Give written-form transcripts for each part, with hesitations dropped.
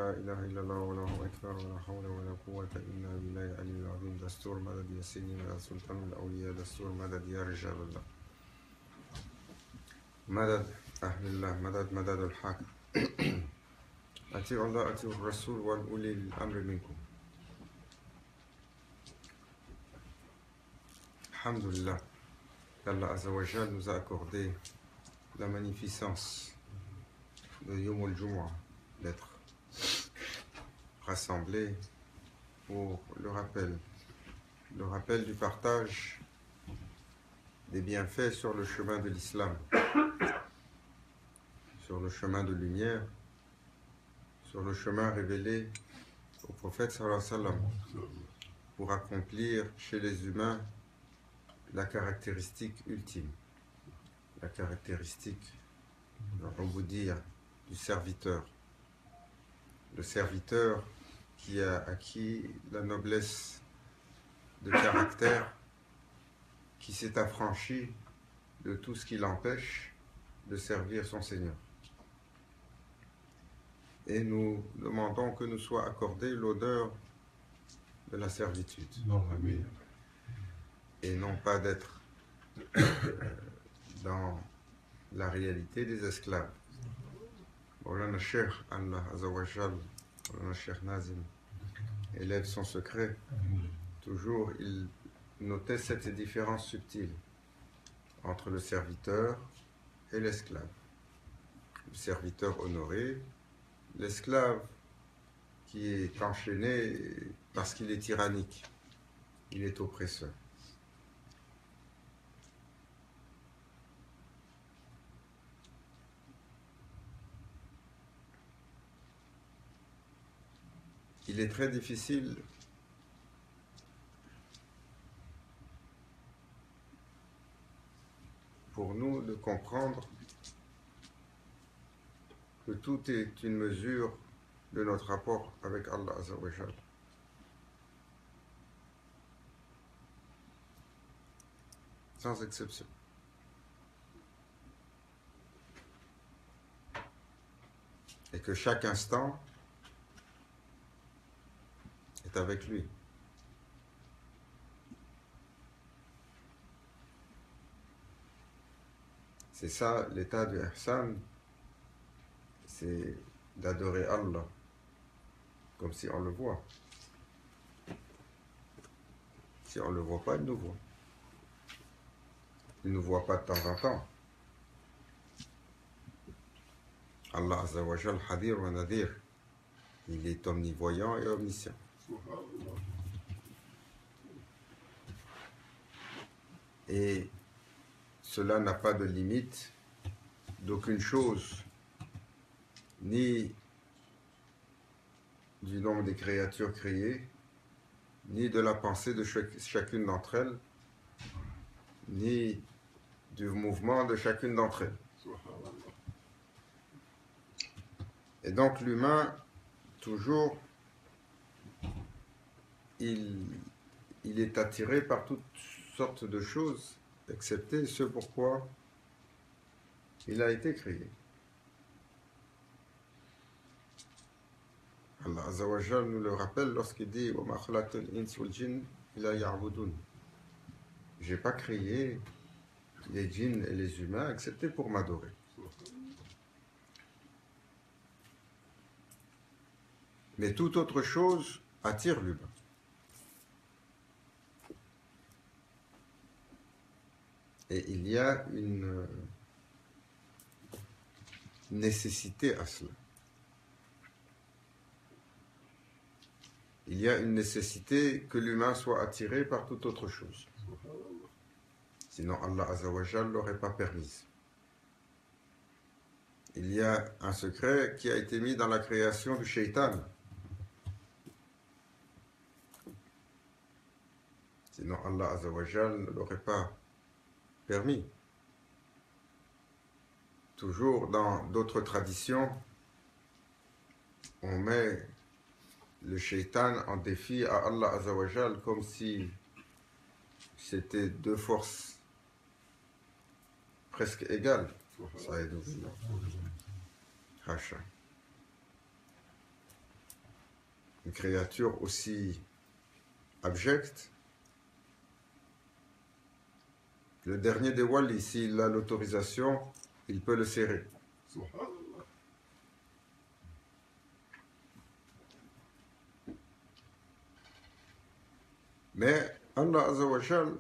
لا إله إلا الله والله أكبر ولا حول ولا قوة إلا بالله العلي العظيم. دستور مدد يا سيدنا يا سلطان الأولياء، دستور مدد يا رجال الله، مدد أهل الله، مدد مدد الحق. أطيعوا الله أطيعوا الرسول وأولي الأمر منكم. Alhamdulillah, qu'Allah Azzawajal nous a accordé la magnificence de Yom al-Jumu'ah, d'être rassemblés pour le rappel du partage des bienfaits sur le chemin de l'islam, sur le chemin de lumière, sur le chemin révélé au prophète sallallahu alayhi wa sallam, pour accomplir chez les humains la caractéristique ultime, la caractéristique, on vous dire, du serviteur. Le serviteur qui a acquis la noblesse de caractère, qui s'est affranchi de tout ce qui l'empêche de servir son Seigneur. Et nous demandons que nous soit accordée l'odeur de la servitude. Et non pas d'être dans la réalité des esclaves. Maulana Cheikh Allah Azawajal, Maulana Cheikh Nazim, élève son secret. Toujours, il notait cette différence subtile entre le serviteur et l'esclave. Le serviteur honoré, l'esclave qui est enchaîné parce qu'il est tyrannique, il est oppresseur. Il est très difficile pour nous de comprendre que tout est une mesure de notre rapport avec Allah Azza wa Jal. Sans exception. Et que chaque instant est avec lui. C'est ça l'état du ihsan, c'est d'adorer Allah comme si on le voit. Si on ne le voit pas, il nous voit. Il ne nous voit pas de temps en temps. Allah Azza wa Jal Hadir wa Nadir, il est omnivoyant et omniscient. Et cela n'a pas de limite d'aucune chose, ni du nombre des créatures créées, ni de la pensée de chacune d'entre elles, ni du mouvement de chacune d'entre elles. Et donc l'humain, toujours, il est attiré par toutes sortes de choses, excepté ce pourquoi il a été créé. Allah Azza wa Jal nous le rappelle lorsqu'il dit wa ma khalaqtul insa wal jinn illa ya'budun. J'ai pas créé les djinns et les humains excepté pour m'adorer. Mais toute autre chose attire l'humain. Et il y a une nécessité à cela. Il y a une nécessité que l'humain soit attiré par toute autre chose. Sinon Allah Azza wa Jal ne l'aurait pas permise. Il y a un secret qui a été mis dans la création du shaitan. Sinon Allah Azza wa Jal ne l'aurait pas permis. Toujours dans d'autres traditions, on met le shaitan en défi à Allah Azza wa Jal comme si c'était deux forces presque égales. Ça est Hacha. une créature aussi abjecte. Le dernier des walis, s'il a l'autorisation, il peut le serrer. Mais Allah Azzawajal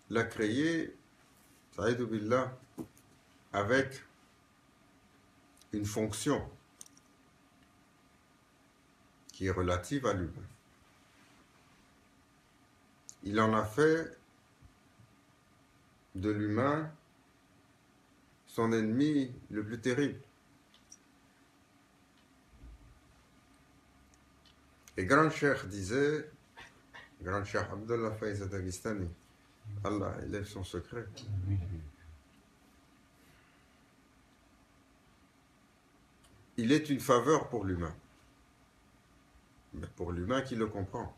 l'a créé, Sa'idou Billah, avec une fonction qui est relative à l'humain. Il en a fait de l'humain son ennemi le plus terrible. Et Grand Cheikh disait, Grand Cheikh Abdullah Faiz Dagestani, Allah élève son secret. Il est une faveur pour l'humain, mais pour l'humain qui le comprend.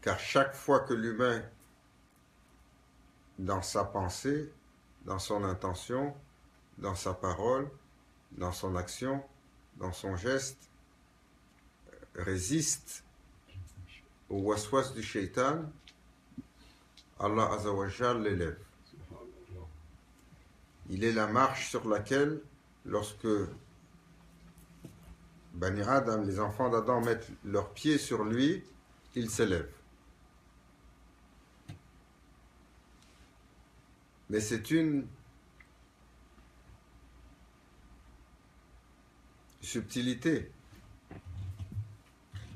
Car chaque fois que l'humain, dans sa pensée, dans son intention, dans sa parole, dans son action, dans son geste, résiste au waswas du shaitan, Allah Azzawajal l'élève. Il est la marche sur laquelle, lorsque Bani Adam, les enfants d'Adam, mettent leurs pieds sur lui, il s'élève. Mais c'est une subtilité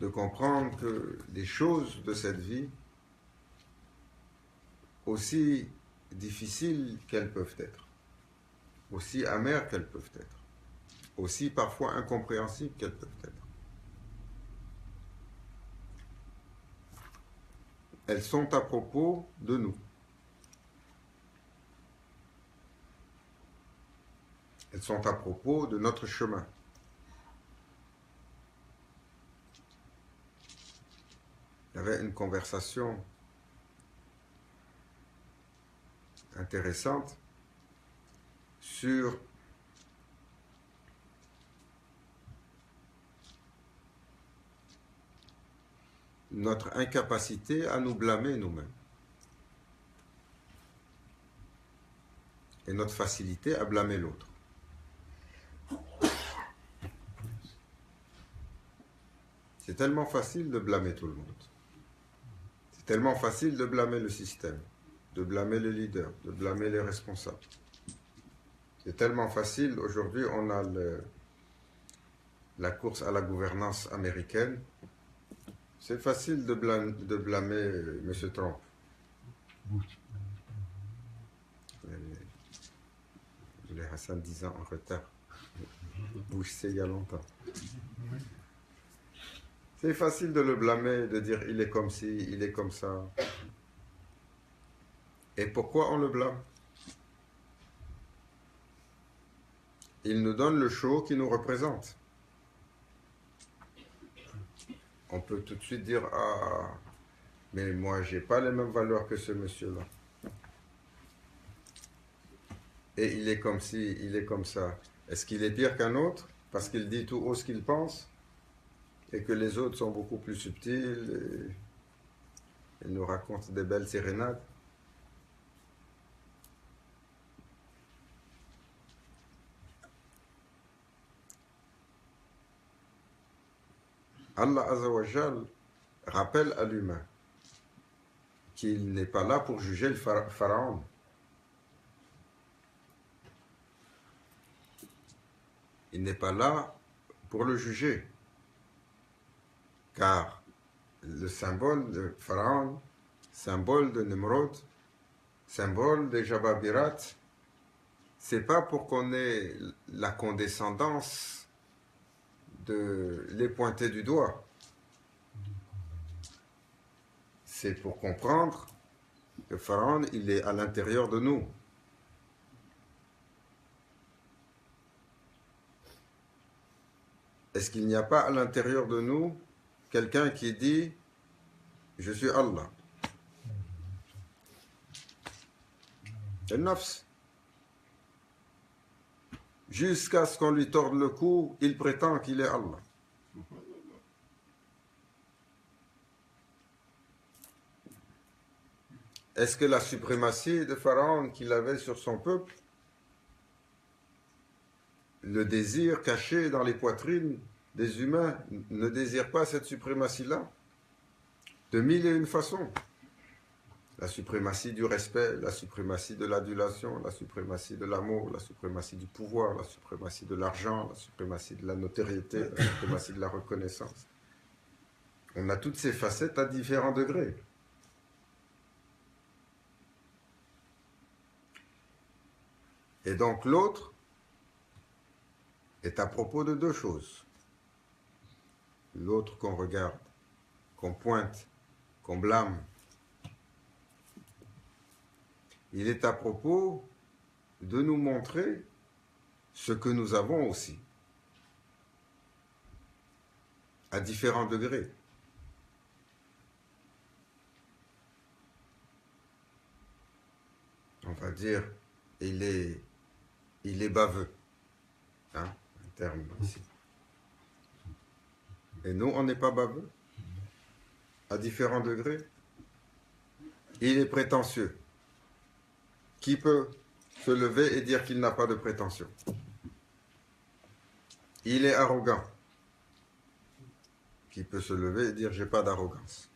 de comprendre que les choses de cette vie, aussi difficiles qu'elles peuvent être, aussi amères qu'elles peuvent être, aussi parfois incompréhensibles qu'elles peuvent être, elles sont à propos de nous. Elles sont à propos de notre chemin. Il y avait une conversation intéressante sur notre incapacité à nous blâmer nous-mêmes et notre facilité à blâmer l'autre. C'est tellement facile de blâmer tout le monde. C'est tellement facile de blâmer le système, de blâmer les leaders, de blâmer les responsables. C'est tellement facile. Aujourd'hui, on a la course à la gouvernance américaine. C'est facile de blâmer M. Trump. Les Hassan 10 ans en retard. Bush, c'est il y a longtemps. C'est facile de le blâmer, de dire il est comme ci, il est comme ça. Et pourquoi on le blâme? Il nous donne le show qui nous représente. On peut tout de suite dire ah, mais moi j'ai pas les mêmes valeurs que ce monsieur-là. Et il est comme ci, il est comme ça. Est-ce qu'il est pire qu'un autre parce qu'il dit tout haut ce qu'il pense et que les autres sont beaucoup plus subtils et nous racontent des belles sérénades? Allah Azzawajal rappelle à l'humain qu'il n'est pas là pour juger le pharaon. Il n'est pas là pour le juger. Car le symbole de Pharaon, symbole de Nimrod, symbole de Jababirat, c'est pas pour qu'on ait la condescendance de les pointer du doigt. C'est pour comprendre que Pharaon, il est à l'intérieur de nous. Est-ce qu'il n'y a pas à l'intérieur de nous quelqu'un qui dit « Je suis Allah » El-Nafs. jusqu'à ce qu'on lui torde le cou, il prétend qu'il est Allah. Est-ce que la suprématie de Pharaon qu'il avait sur son peuple, le désir caché dans les poitrines des humains, ne désire pas cette suprématie-là? De mille et une façons. La suprématie du respect, la suprématie de l'adulation, la suprématie de l'amour, la suprématie du pouvoir, la suprématie de l'argent, la suprématie de la notoriété, la suprématie de la reconnaissance. On a toutes ces facettes à différents degrés. Et donc l'autre est à propos de deux choses. L'autre qu'on regarde, qu'on pointe, qu'on blâme, il est à propos de nous montrer ce que nous avons aussi, à différents degrés. On va dire, il est baveux, hein, un terme ici. Et nous, on n'est pas baveux, à différents degrés. Il est prétentieux. Qui peut se lever et dire qu'il n'a pas de prétention? Il est arrogant. Qui peut se lever et dire j'ai pas d'arrogance?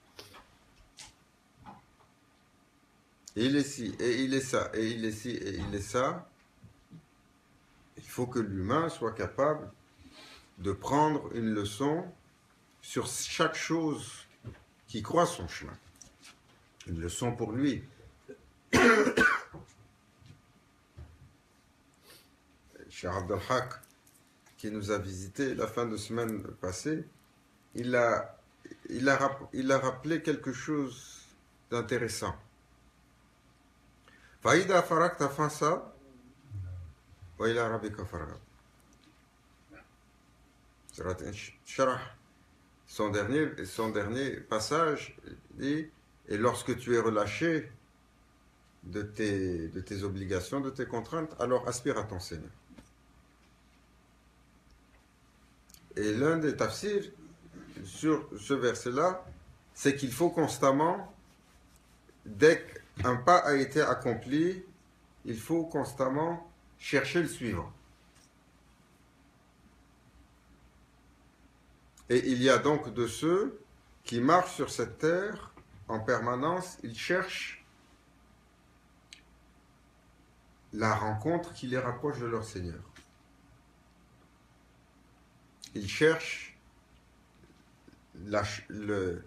Il est ci, et il est ça, et il est ci, et il est ça. Il faut que l'humain soit capable de prendre une leçon sur chaque chose qui croise son chemin. Une leçon pour lui. Cheikh Abdel Haq, qui nous a visité la fin de semaine passée, il a rappelé quelque chose d'intéressant. Faïda farakta fansa wa ila rabbika farghab. Surat Sharah, son dernier passage dit, et lorsque tu es relâché de tes obligations, de tes contraintes, alors aspire à ton Seigneur. Et l'un des tafsirs sur ce verset-là, c'est qu'il faut constamment, dès qu'un pas a été accompli, il faut constamment chercher le suivant. Et il y a donc de ceux qui marchent sur cette terre en permanence, ils cherchent la rencontre qui les rapproche de leur Seigneur. Ils cherchent le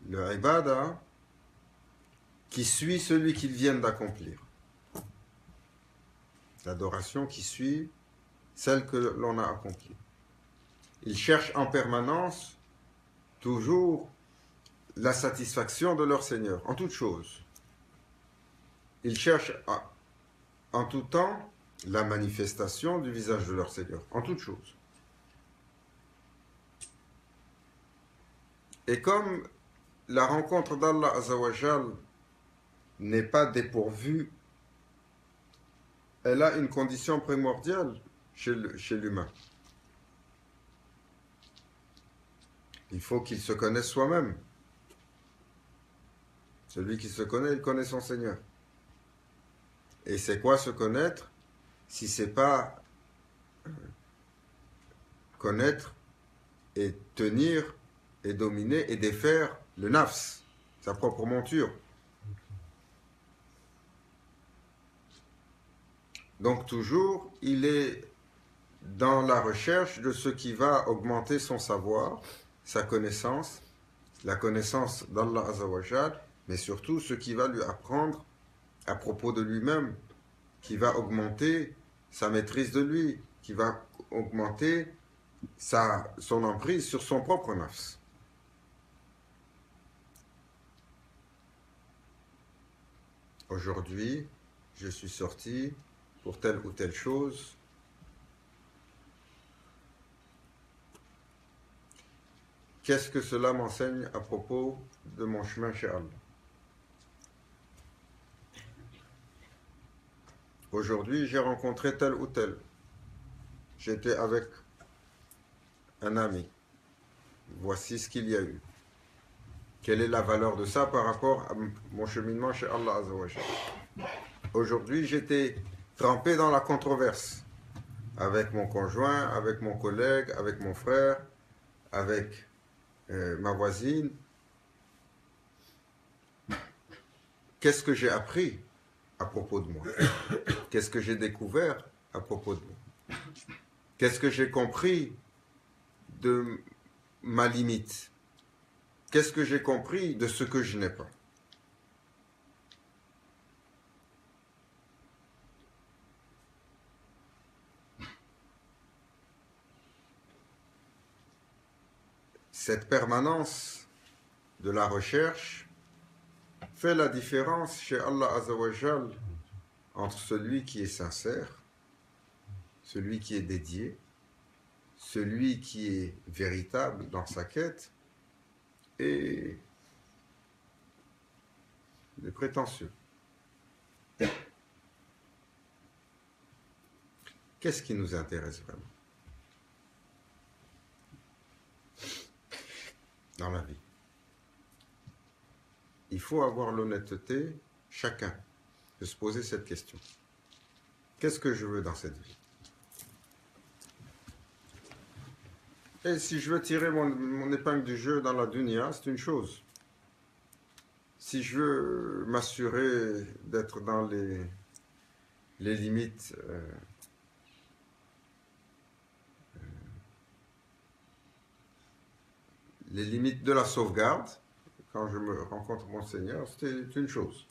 ibadah qui suit celui qu'ils viennent d'accomplir. L'adoration qui suit celle que l'on a accomplie. Ils cherchent en permanence toujours la satisfaction de leur Seigneur, en toutes choses. Ils cherchent en tout temps la manifestation du visage de leur Seigneur, en toutes choses. Et comme la rencontre d'Allah Azzawajal n'est pas dépourvue, elle a une condition primordiale chez l'humain. Il faut qu'il se connaisse soi-même. Celui qui se connaît, il connaît son Seigneur. Et c'est quoi se connaître si c'est pas connaître et tenir et dominer et défaire le nafs, sa propre monture. Donc toujours, il est dans la recherche de ce qui va augmenter son savoir, sa connaissance, la connaissance d'Allah Azzawajal, mais surtout ce qui va lui apprendre à propos de lui-même, qui va augmenter sa maîtrise de lui, qui va augmenter son emprise sur son propre nafs. Aujourd'hui, je suis sorti pour telle ou telle chose. Qu'est-ce que cela m'enseigne à propos de mon chemin chez Allah? Aujourd'hui, j'ai rencontré tel ou tel. j'étais avec un ami. Voici ce qu'il y a eu. Quelle est la valeur de ça par rapport à mon cheminement chez Allah Azza wa Jal. Aujourd'hui, j'étais trempé dans la controverse avec mon conjoint, avec mon collègue, avec mon frère, avec ma voisine. Qu'est-ce que j'ai appris à propos de moi? Qu'est-ce que j'ai découvert à propos de moi? Qu'est-ce que j'ai compris de ma limite? Qu'est-ce que j'ai compris de ce que je n'ai pas? Cette permanence de la recherche fait la différence chez Allah Azza wa Jal entre celui qui est sincère, celui qui est dédié, celui qui est véritable dans sa quête et les prétentieux. Qu'est-ce qui nous intéresse vraiment dans la vie? Il faut avoir l'honnêteté, chacun, de se poser cette question. Qu'est-ce que je veux dans cette vie? Et si je veux tirer mon épingle du jeu dans la dunya, c'est une chose. Si je veux m'assurer d'être dans les limites de la sauvegarde, quand je me rencontre mon Seigneur, c'est une chose.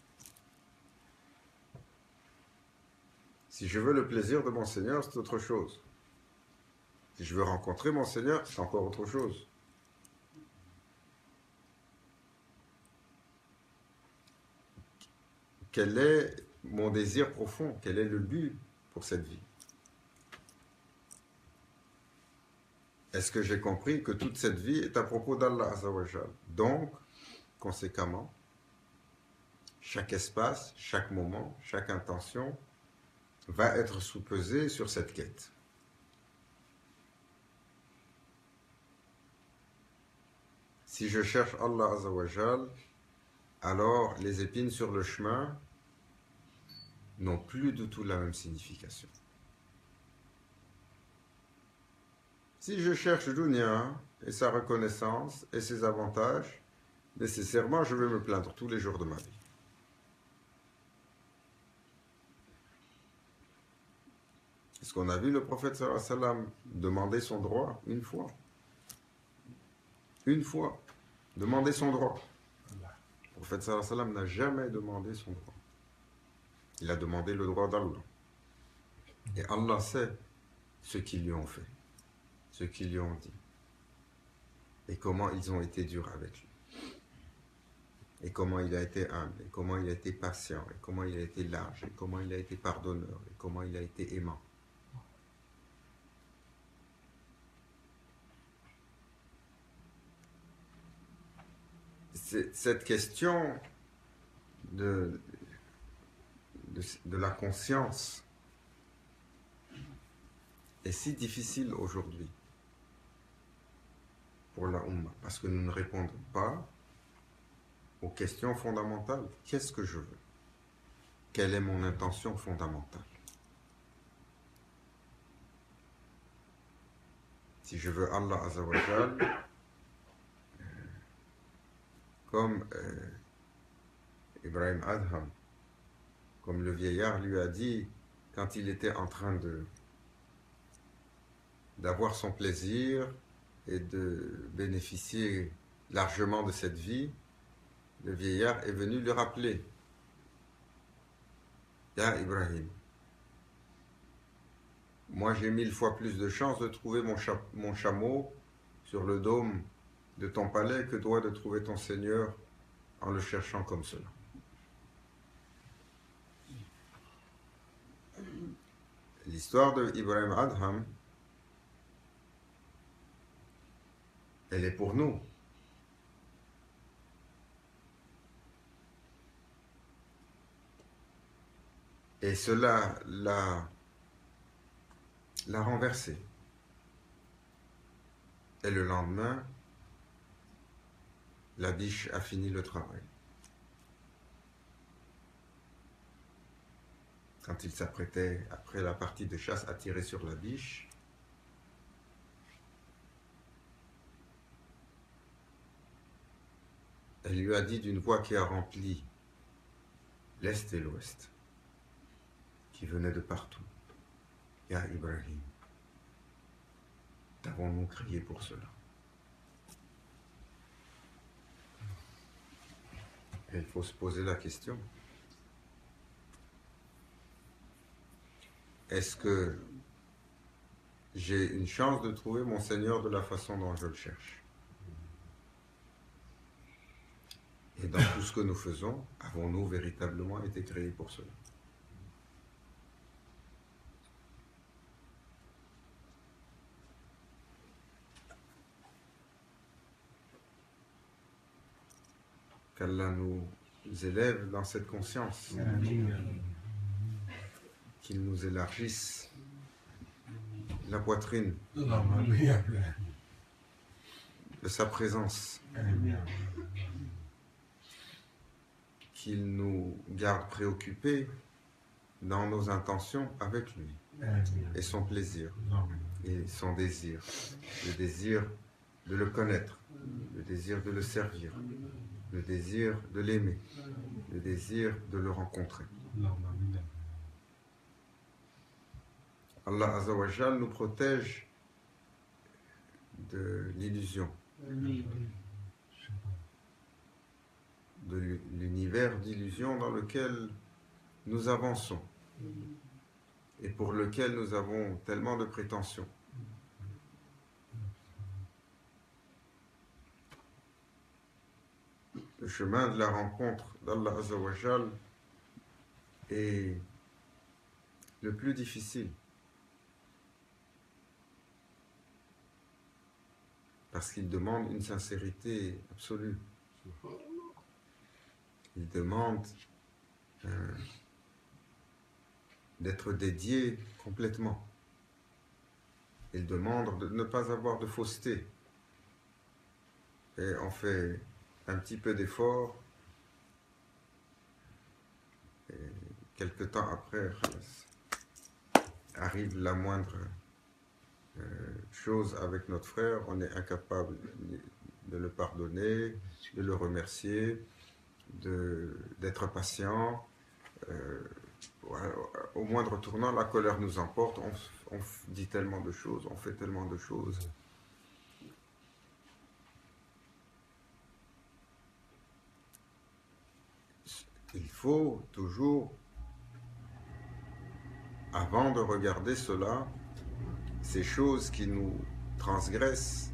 Si je veux le plaisir de mon Seigneur, c'est autre chose. Si je veux rencontrer mon Seigneur, c'est encore autre chose. Quel est mon désir profond? Quel est le but pour cette vie? Est-ce que j'ai compris que toute cette vie est à propos d'Allah Azza wa Jal? Donc, conséquemment, chaque espace, chaque moment, chaque intention va être sous-pesé sur cette quête. Si je cherche Allah Azza wa Jal, alors les épines sur le chemin n'ont plus du tout la même signification. Si je cherche dunya et sa reconnaissance et ses avantages, nécessairement je vais me plaindre tous les jours de ma vie. Est-ce qu'on a vu le prophète sallallahu alayhi wa sallam demander son droit une fois? Une fois. Demander son droit. Le prophète sallallahu alayhi wa sallam n'a jamais demandé son droit. Il a demandé le droit d'Allah. Et Allah sait ce qu'ils lui ont fait, ce qu'ils lui ont dit, et comment ils ont été durs avec lui, et comment il a été humble, et comment il a été patient, et comment il a été large, et comment il a été pardonneur, et comment il a été aimant. Cette question de la conscience est si difficile aujourd'hui pour la Ummah, parce que nous ne répondons pas aux questions fondamentales. Qu'est-ce que je veux? Quelle est mon intention fondamentale? Si je veux Allah Azza wa Jal, comme Ibrahim Adham, comme le vieillard lui a dit quand il était en train d'avoir son plaisir et de bénéficier largement de cette vie, le vieillard est venu lui rappeler: Ya Ibrahim, moi j'ai 1000 fois plus de chances de trouver mon chameau sur le dôme de ton palais que toi de trouver ton Seigneur en le cherchant comme cela. L'histoire de Ibrahim Adham, elle est pour nous. Et cela l'a l'a renversé. Et le lendemain, la biche a fini le travail. Quand il s'apprêtait, après la partie de chasse, à tirer sur la biche, elle lui a dit d'une voix qui a rempli l'Est et l'Ouest, qui venait de partout. Ya Ibrahim, t'avons-nous crié pour cela? Et il faut se poser la question. Est-ce que j'ai une chance de trouver mon Seigneur de la façon dont je le cherche? Et dans tout ce que nous faisons, avons-nous véritablement été créés pour cela? Qu'Allah nous élève dans cette conscience, qu'il nous élargisse la poitrine de sa présence, qu'il nous garde préoccupés dans nos intentions avec lui et son plaisir et son désir, le désir de le connaître, le désir de le servir, le désir de l'aimer, le désir de le rencontrer. Allah Azza wa Jal nous protège de l'illusion, de l'univers d'illusion dans lequel nous avançons et pour lequel nous avons tellement de prétentions. Le chemin de la rencontre d'Allah Azza wa Jal est le plus difficile. Parce qu'il demande une sincérité absolue. Il demande d'être dédié complètement. Il demande de ne pas avoir de fausseté. Et on fait un petit peu d'effort. Et quelque temps après, arrive la moindre chose avec notre frère, on est incapable de le pardonner, de le remercier, d'être patient. Au moindre tournant, la colère nous emporte, on dit tellement de choses, on fait tellement de choses. Il faut toujours, avant de regarder cela, ces choses qui nous transgressent,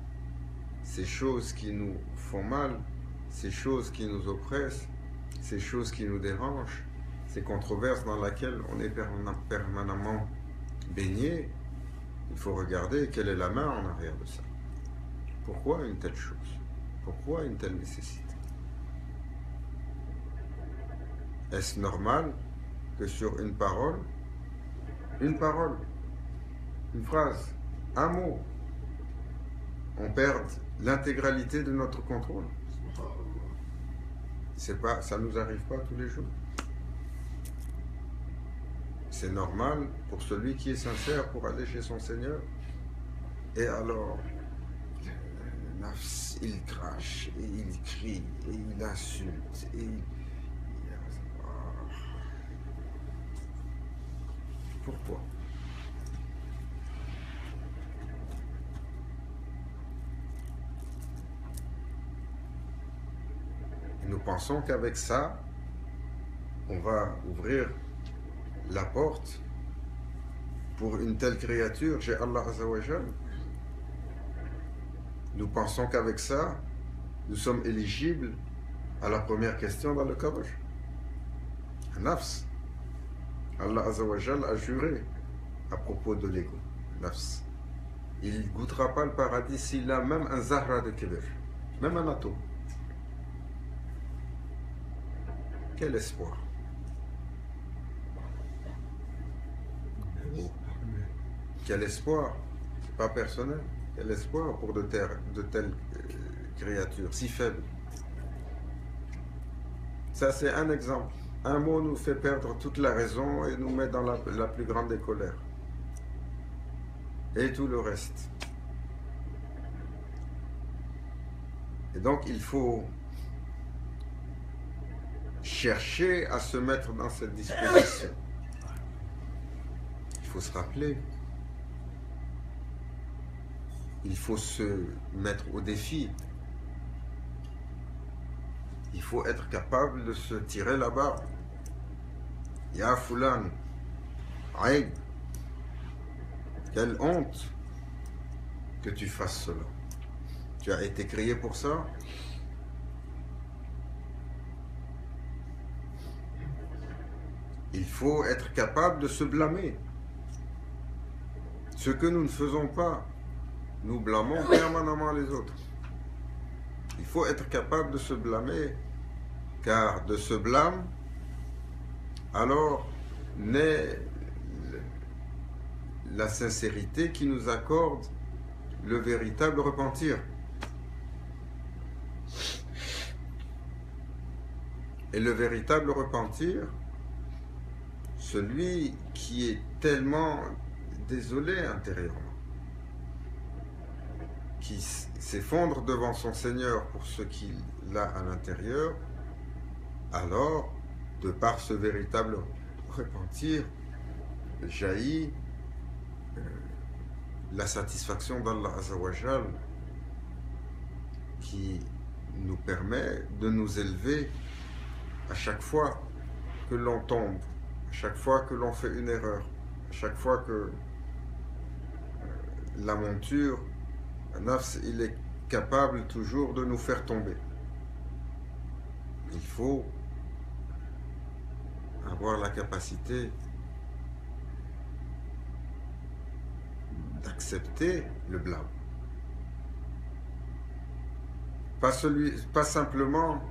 ces choses qui nous font mal, ces choses qui nous oppressent, ces choses qui nous dérangent, ces controverses dans lesquelles on est permanemment baigné, il faut regarder quelle est la main en arrière de ça. Pourquoi une telle chose? Pourquoi une telle nécessité? Est-ce normal que sur une parole, une phrase, un mot, on perde l'intégralité de notre contrôle? Ça ne nous arrive pas tous les jours. C'est normal pour celui qui est sincère pour aller chez son Seigneur. Et alors, il crache, et il crie, et il insulte, et pourquoi? Et nous pensons qu'avec ça, on va ouvrir la porte pour une telle créature chez Allah Azza wa Jal. Nous pensons qu'avec ça, nous sommes éligibles à la première question dans le Kabr. Nafs. Allah Azza wa Jal a juré à propos de l'ego. Nafs. Il ne goûtera pas le paradis s'il a même un zahra de kibr, même un atome. Quel espoir! Quel espoir, c'est pas personnel, quel espoir pour de telles créatures si faibles. Ça, c'est un exemple. Un mot nous fait perdre toute la raison et nous met dans la plus grande des colères. Et tout le reste. Et donc, il faut chercher à se mettre dans cette disposition. Il faut se rappeler. Il faut se mettre au défi. Il faut être capable de se tirer la barbe. Ya Fulan, aïe, quelle honte que tu fasses cela. Tu as été créé pour ça. Il faut être capable de se blâmer. Ce que nous ne faisons pas, nous blâmons permanemment les autres. Il faut être capable de se blâmer, car de ce blâme, alors naît la sincérité qui nous accorde le véritable repentir. Et le véritable repentir, celui qui est tellement désolé intérieurement, qui s'effondre devant son Seigneur pour ce qu'il a à l'intérieur, alors, de par ce véritable repentir, jaillit la satisfaction d'Allah Azzawajal qui nous permet de nous élever à chaque fois que l'on tombe, à chaque fois que l'on fait une erreur, à chaque fois que la monture, le nafs, il est capable toujours de nous faire tomber. Il faut avoir la capacité d'accepter le blâme. Pas simplement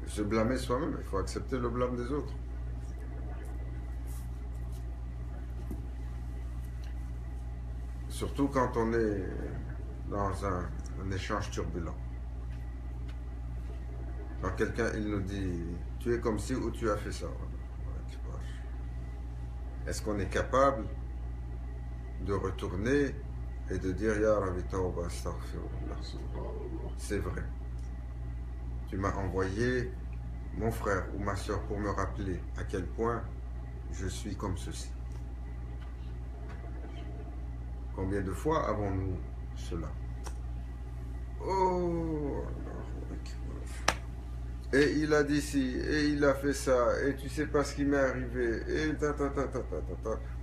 se blâmer soi-même, il faut accepter le blâme des autres. Surtout quand on est dans un échange turbulent. Quand quelqu'un il nous dit tu es comme ci ou tu as fait ça. Est-ce qu'on est capable de retourner et de dire Ya Rabbi Tawba astaghfirullah. C'est vrai. Tu m'as envoyé mon frère ou ma soeur pour me rappeler à quel point je suis comme ceci. Combien de fois avons-nous cela? Oh, et il a dit ci, et il a fait ça, et tu sais pas ce qui m'est arrivé, et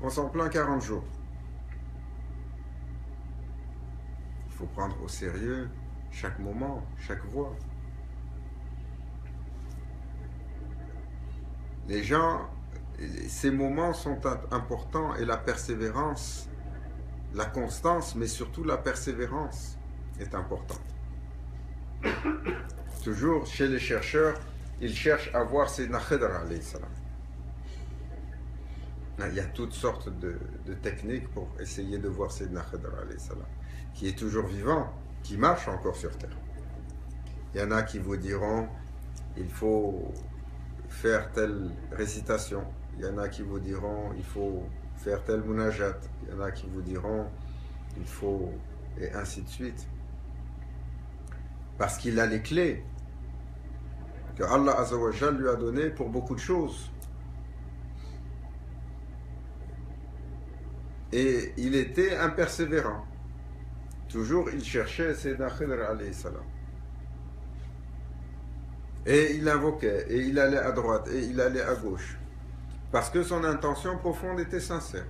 on s'en plaint 40 jours. Il faut prendre au sérieux chaque moment, chaque voix. Les gens, ces moments sont importants et la persévérance, la constance, mais surtout la persévérance est importante. Toujours chez les chercheurs, ils cherchent à voir Sayyidina Khidr alayhi salam. Il y a toutes sortes de techniques pour essayer de voir Sayyidina Khidr alayhi salam, qui est toujours vivant, qui marche encore sur terre. Il y en a qui vous diront il faut faire telle récitation. Il y en a qui vous diront il faut faire tel munajat. Il y en a qui vous diront il faut, et ainsi de suite. Parce qu'il a les clés que Allah Azzawajal lui a données pour beaucoup de choses. Et il était un persévérant. Toujours il cherchait Sayyidina Khidr alayhi salam. Et il invoquait, et il allait à droite, et il allait à gauche. Parce que son intention profonde était sincère.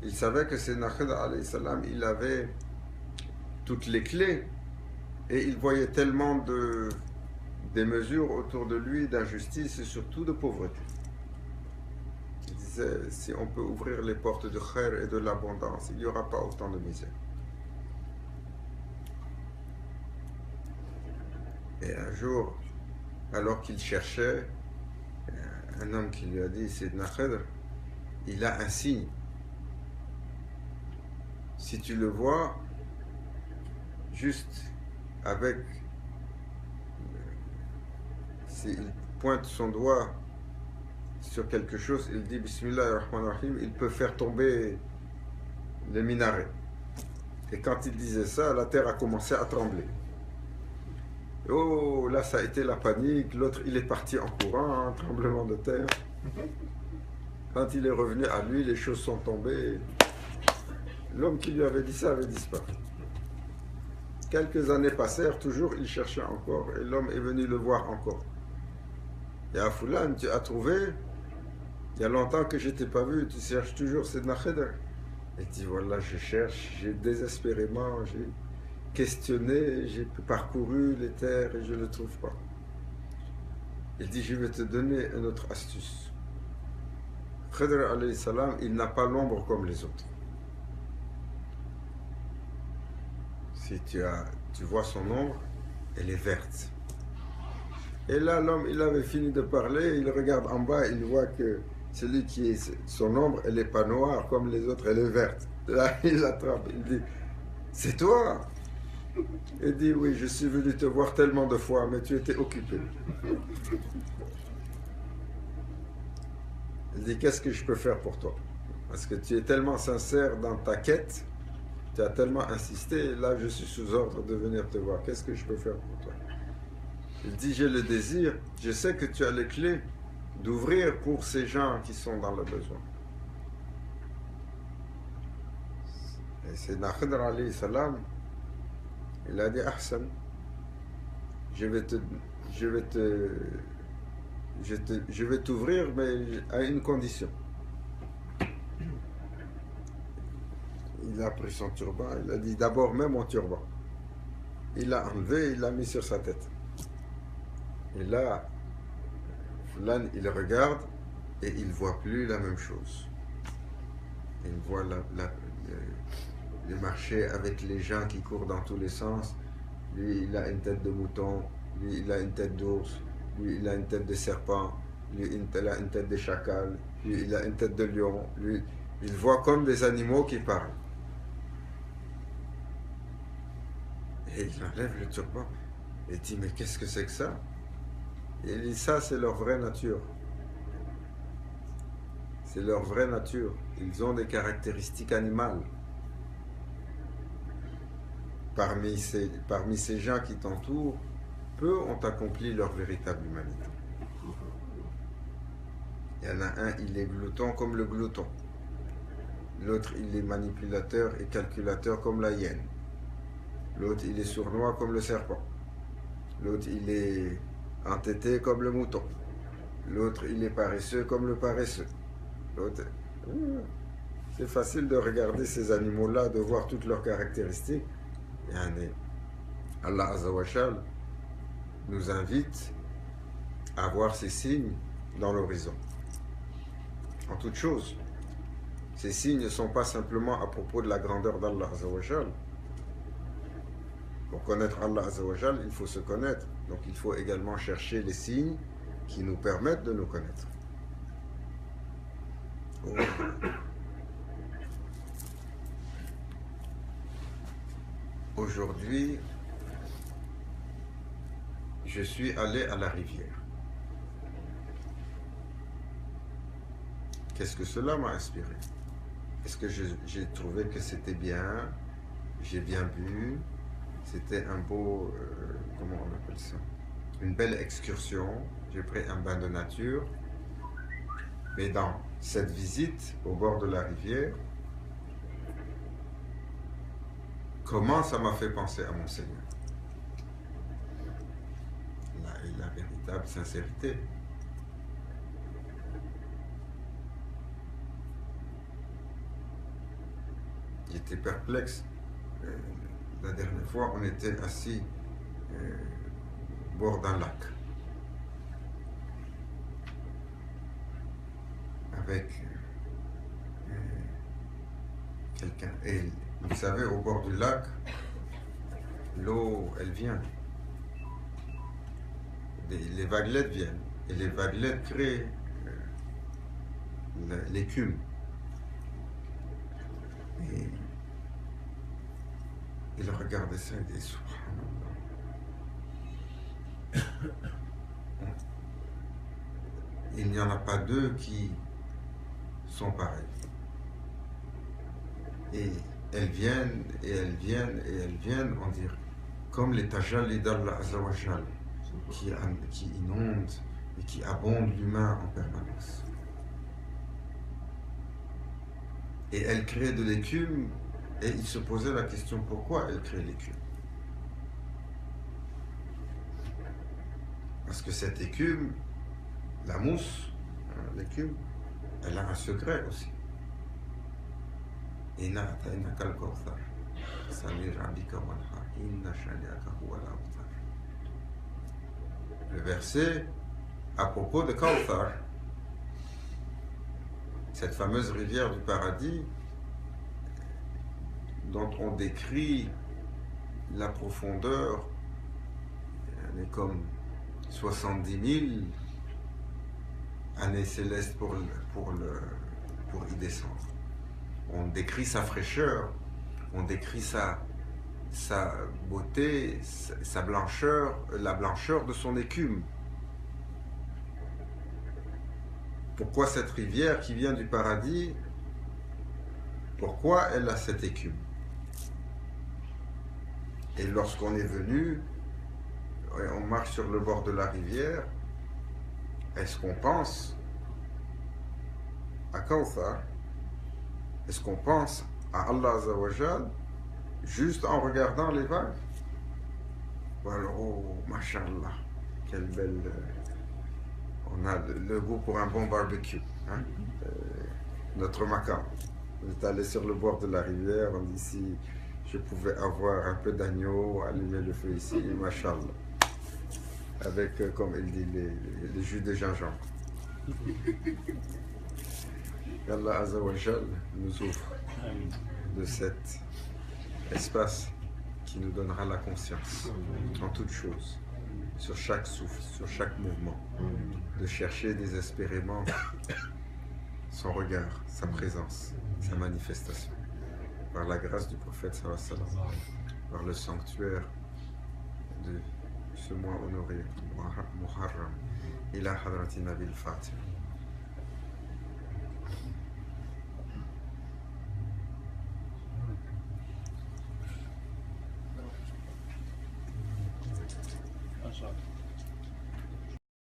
Il savait que Sayyidina Khidr alayhi salam, il avait toutes les clés. Et il voyait tellement des mesures autour de lui d'injustice et surtout de pauvreté. Il disait, si on peut ouvrir les portes de khair et de l'abondance, il n'y aura pas autant de misère. Et un jour, alors qu'il cherchait, un homme qui lui a dit, Sayyidina Khidr, il a un signe si tu le vois, juste avec, s'il pointe son doigt sur quelque chose, il dit Bismillahirrahmanirrahim, il peut faire tomber les minarets. Et quand il disait ça, la terre a commencé à trembler. Oh, là, ça a été la panique. L'autre, il est parti en courant, un tremblement de terre. Quand il est revenu à lui, les choses sont tombées. L'homme qui lui avait dit ça avait disparu. Quelques années passèrent, toujours il cherchait encore, et l'homme est venu le voir encore. Et à Foulan, tu as trouvé, il y a longtemps que je ne t'ai pas vu, tu cherches toujours Sidna Khidr. Il dit, voilà, je cherche, j'ai désespérément, j'ai questionné, j'ai parcouru les terres et je ne le trouve pas. Il dit, je vais te donner une autre astuce. Khidr alayhi salam, il n'a pas l'ombre comme les autres. Si tu vois son ombre, elle est verte. Et là, l'homme, il avait fini de parler, il regarde en bas, il voit que celui qui est son ombre, elle n'est pas noire comme les autres, elle est verte. Là, il l'attrape, il dit, c'est toi? Il dit, oui, je suis venu te voir tellement de fois, mais tu étais occupé. Il dit, qu'est-ce que je peux faire pour toi? Parce que tu es tellement sincère dans ta quête, tu as tellement insisté, là je suis sous ordre de venir te voir, qu'est-ce que je peux faire pour toi? Il dit, j'ai le désir, je sais que tu as les clés d'ouvrir pour ces gens qui sont dans le besoin. Et c'est Khidr alayhi salam, il a dit, Ahsan, je vais t'ouvrir, mais à une condition. Il a pris son turban, il a dit, d'abord mets mon turban. Il l'a enlevé, il l'a mis sur sa tête. Et là, Fulan, il regarde et il ne voit plus la même chose. Il voit le marché avec les gens qui courent dans tous les sens. Lui, il a une tête de mouton, lui, il a une tête d'ours, lui, il a une tête de serpent, lui, il a une tête de chacal, lui, il a une tête de lion. Lui, il voit comme des animaux qui parlent. Et il enlève le turban et dit, mais qu'est-ce que c'est que ça? Et il dit, ça, c'est leur vraie nature. C'est leur vraie nature. Ils ont des caractéristiques animales. Parmi ces gens qui t'entourent, peu ont accompli leur véritable humanité. Il y en a un, il est glouton comme le glouton. L'autre, il est manipulateur et calculateur comme la hyène. L'autre, il est sournois comme le serpent. L'autre, il est entêté comme le mouton. L'autre, il est paresseux comme le paresseux. L'autre, c'est facile de regarder ces animaux-là, de voir toutes leurs caractéristiques. Et Allah Azza wa Jal nous invite à voir ces signes dans l'horizon. En toute chose, ces signes ne sont pas simplement à propos de la grandeur d'Allah Azza wa Jal. Pour connaître Allah Azza wa Jal, il faut se connaître. Donc il faut également chercher les signes qui nous permettent de nous connaître. Aujourd'hui, je suis allé à la rivière. Qu'est-ce que cela m'a inspiré? Est-ce que j'ai trouvé que c'était bien? J'ai bien bu? C'était un beau, comment on appelle ça? Une belle excursion. J'ai pris un bain de nature. Mais dans cette visite au bord de la rivière, comment ça m'a fait penser à mon Seigneur? La véritable sincérité. J'étais perplexe. La dernière fois, on était assis au bord d'un lac. Avec quelqu'un. Et vous savez, au bord du lac, l'eau, elle vient. Les vaguelettes viennent. Et les vaguelettes créent l'écume. Et Il regardait ça et dit Subhanallah. Il n'y en a pas deux qui sont pareils. Et elles viennent, et elles viennent, et elles viennent, on dirait, comme les tajalli d'Allah Azzawajal, qui inondent et qui abondent l'humain en permanence. Et elle crée de l'écume, et il se posait la question pourquoi elle crée l'écume. Parce que cette écume, la mousse, l'écume, elle a un secret aussi. Le verset à propos de Kawthar, cette fameuse rivière du paradis dont on décrit la profondeur, elle est comme 70 000 années célestes pour y descendre. On décrit sa fraîcheur, on décrit sa beauté, sa blancheur, la blancheur de son écume. Pourquoi cette rivière qui vient du paradis, pourquoi elle a cette écume? Et lorsqu'on est venu, on marche sur le bord de la rivière, est-ce qu'on pense à Kawthar? Est-ce qu'on pense à Allah Azzawajal juste en regardant les vagues? Voilà, oh, mashallah, quelle belle... on a le goût pour un bon barbecue. Hein? Notre macabre. On est allé sur le bord de la rivière, on dit si je pouvais avoir un peu d'agneau, allumer le feu ici, mashallah. Avec, comme il dit, les jus de gingembre. Qu'Allah Azzawajal nous ouvre de cet espace qui nous donnera la conscience en toutes choses, sur chaque souffle, sur chaque mouvement, de chercher désespérément son regard, sa présence, sa manifestation, par la grâce du prophète sallallahu alayhi wa sallam, par le sanctuaire de ce mois honoré, Muharram, ila hadrati Nabil Fatih.